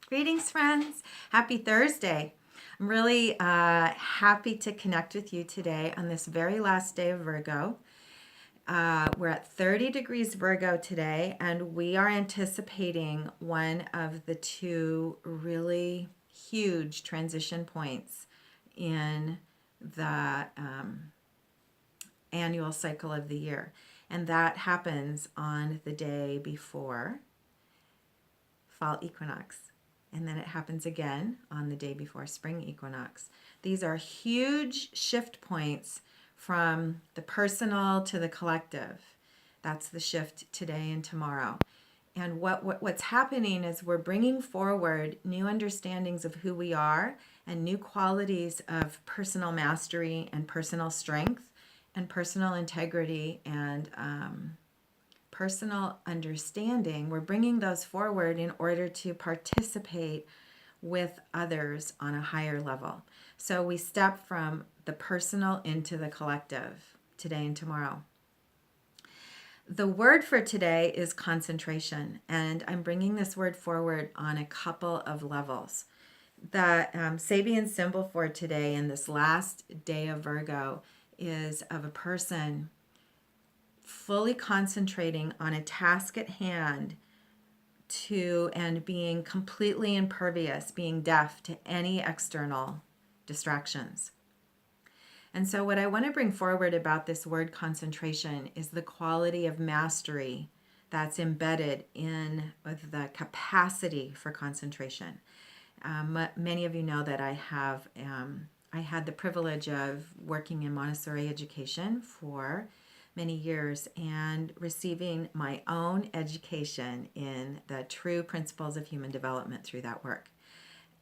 Greetings, friends. Happy Thursday. I'm really happy to connect with you today on this very last day of Virgo. We're at 30 degrees Virgo today, and we are anticipating one of the two really huge transition points in the annual cycle of the year. And that happens on the day before fall equinox. And then it happens again on the day before spring equinox. These are huge shift points from the personal to the collective. That's the shift today and tomorrow. And what's happening is we're bringing forward new understandings of who we are and new qualities of personal mastery and personal strength and personal integrity and personal understanding. We're bringing those forward in order to participate with others on a higher level. So we step from the personal into the collective today and tomorrow. The word for today is concentration, and I'm bringing this word forward on a couple of levels. The Sabian symbol for today in this last day of Virgo is of a person fully concentrating on a task at hand and being completely impervious, being deaf to any external distractions. And so, what I want to bring forward about this word concentration is the quality of mastery that's embedded in the capacity for concentration. Many of you know that I had the privilege of working in Montessori education for many years and receiving my own education in the true principles of human development through that work.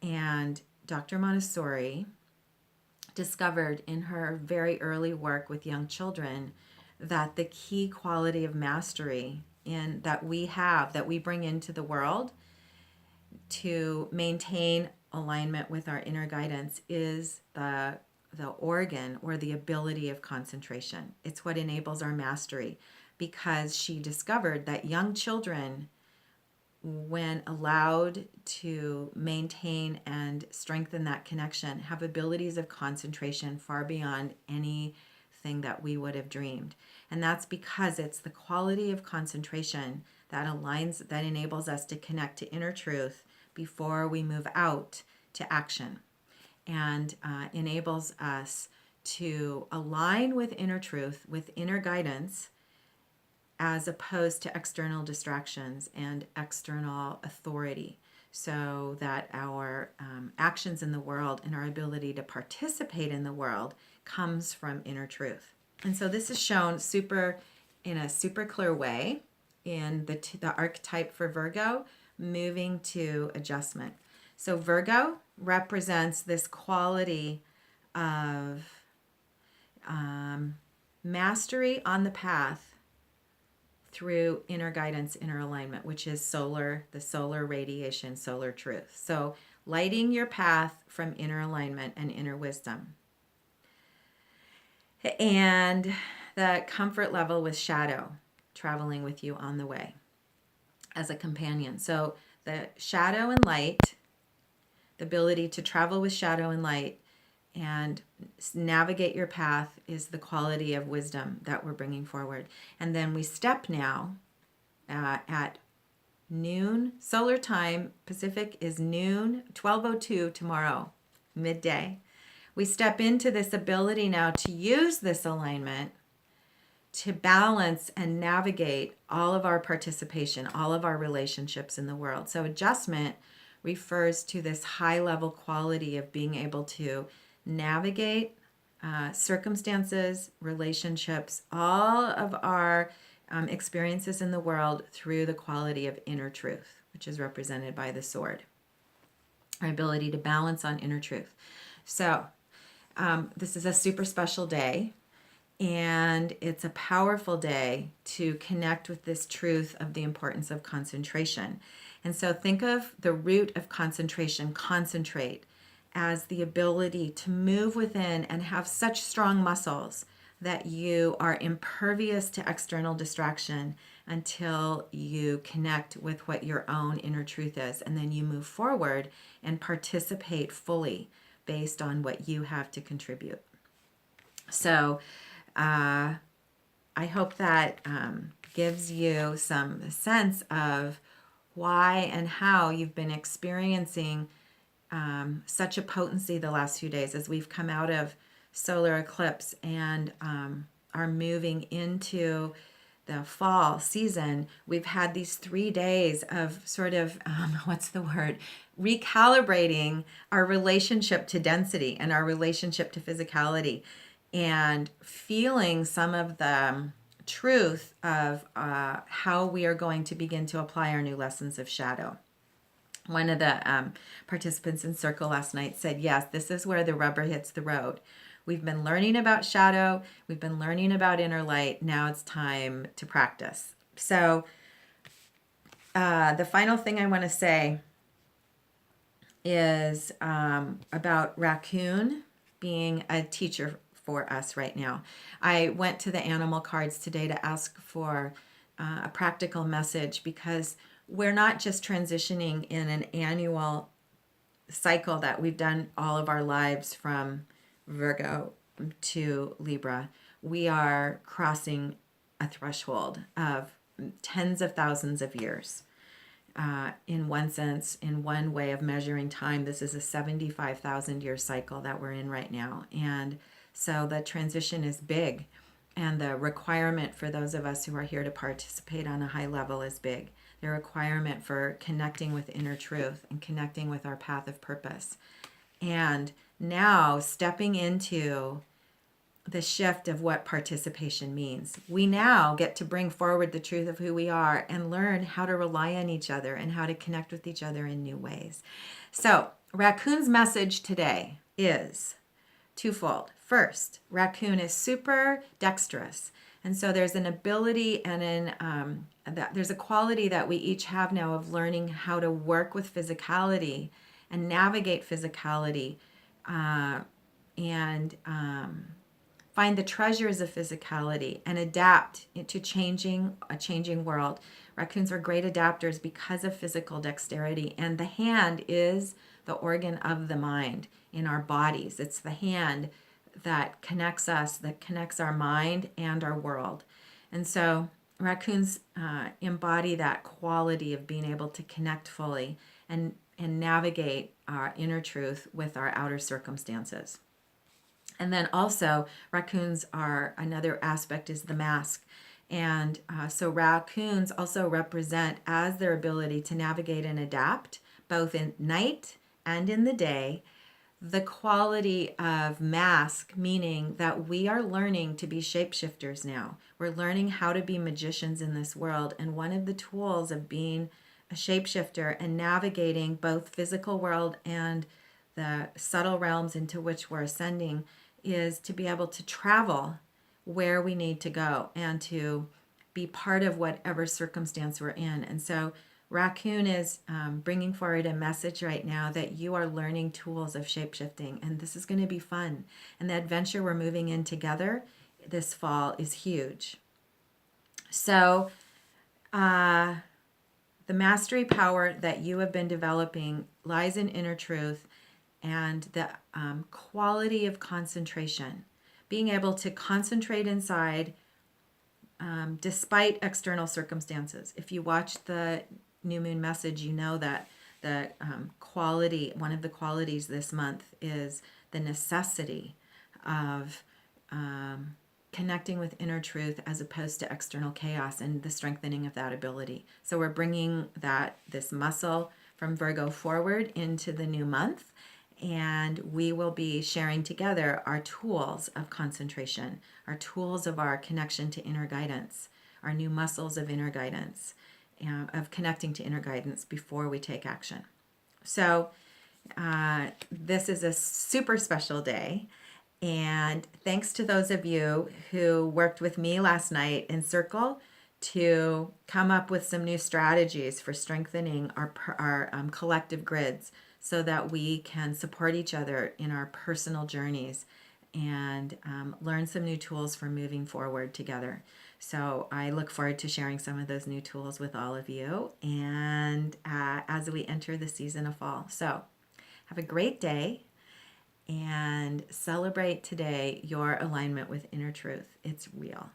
And Dr. Montessori discovered in her very early work with young children that the key quality of mastery that we bring into the world to maintain alignment with our inner guidance is the organ or the ability of concentration. It's what enables our mastery, because she discovered that young children, when allowed to maintain and strengthen that connection, have abilities of concentration far beyond anything that we would have dreamed. And that's because it's the quality of concentration that enables us to connect to inner truth before we move out to action, and enables us to align with inner truth, with inner guidance, as opposed to external distractions and external authority, so that our actions in the world and our ability to participate in the world comes from inner truth. And so this is shown in a super clear way in the archetype for Virgo, moving to adjustment. So Virgo represents this quality of mastery on the path through inner guidance, inner alignment, which is the solar radiation, solar truth. So lighting your path from inner alignment and inner wisdom. And the comfort level with shadow traveling with you on the way as a companion. So the shadow and light, the ability to travel with shadow and light and navigate your path, is the quality of wisdom that we're bringing forward. And then we step now at noon solar time. Pacific is noon, 12:02 tomorrow, midday. We step into this ability now to use this alignment to balance and navigate all of our participation, all of our relationships in the world. So adjustment refers to this high level quality of being able to navigate circumstances, relationships, all of our experiences in the world through the quality of inner truth, which is represented by the sword. Our ability to balance on inner truth. So this is a super special day, and it's a powerful day to connect with this truth of the importance of concentration. And so think of the root of concentration, concentrate, as the ability to move within and have such strong muscles that you are impervious to external distraction until you connect with what your own inner truth is. And then you move forward and participate fully based on what you have to contribute. So I hope that gives you some sense of why and how you've been experiencing such a potency the last few days as we've come out of solar eclipse and are moving into the fall season. We've had these 3 days of sort of, what's the word? Recalibrating our relationship to density and our relationship to physicality, and feeling some of the truth of how we are going to begin to apply our new lessons of shadow. One of the participants in Circle last night said, yes, this is where the rubber hits the road. We've been learning about shadow. We've been learning about inner light. Now it's time to practice. So the final thing I want to say is about Raccoon being a teacher for us right now. I went to the animal cards today to ask for a practical message, because we're not just transitioning in an annual cycle that we've done all of our lives from Virgo to Libra. We are crossing a threshold of tens of thousands of years. In one sense, in one way of measuring time, this is a 75,000 year cycle that we're in right now. And so the transition is big, and the requirement for those of us who are here to participate on a high level is big. The requirement for connecting with inner truth and connecting with our path of purpose. And now stepping into the shift of what participation means. We now get to bring forward the truth of who we are and learn how to rely on each other and how to connect with each other in new ways. So, Raccoon's message today is twofold. First, Raccoon is super dexterous. And so there's an ability and there's a quality that we each have now of learning how to work with physicality and navigate physicality and find the treasures of physicality and adapt to a changing world. Raccoons are great adapters because of physical dexterity, and the hand is the organ of the mind in our bodies. It's the hand that connects us, that connects our mind and our world. And so raccoons embody that quality of being able to connect fully and navigate our inner truth with our outer circumstances. And then also, raccoons are, another aspect is the mask. And so raccoons also represent, as their ability to navigate and adapt, both in night and in the day, the quality of mask, meaning that we are learning to be shapeshifters now. We're learning how to be magicians in this world. And one of the tools of being a shapeshifter and navigating both physical world and the subtle realms into which we're ascending is to be able to travel where we need to go and to be part of whatever circumstance we're in. And so Raccoon is bringing forward a message right now that you are learning tools of shapeshifting, and this is going to be fun. And the adventure we're moving in together this fall is huge. So the mastery power that you have been developing lies in inner truth and the quality of concentration, being able to concentrate inside despite external circumstances. If you watch the new moon message, you know that the quality, one of the qualities this month is the necessity of connecting with inner truth as opposed to external chaos, and the strengthening of that ability. So we're bringing this muscle from Virgo forward into the new month, and we will be sharing together our tools of concentration, our tools of our connection to inner guidance, our new muscles of inner guidance, of connecting to inner guidance before we take action. So this is a super special day. And thanks to those of you who worked with me last night in Circle to come up with some new strategies for strengthening our collective grids so that we can support each other in our personal journeys and learn some new tools for moving forward together. So I look forward to sharing some of those new tools with all of you, and as we enter the season of fall. So have a great day and celebrate today your alignment with inner truth. It's real.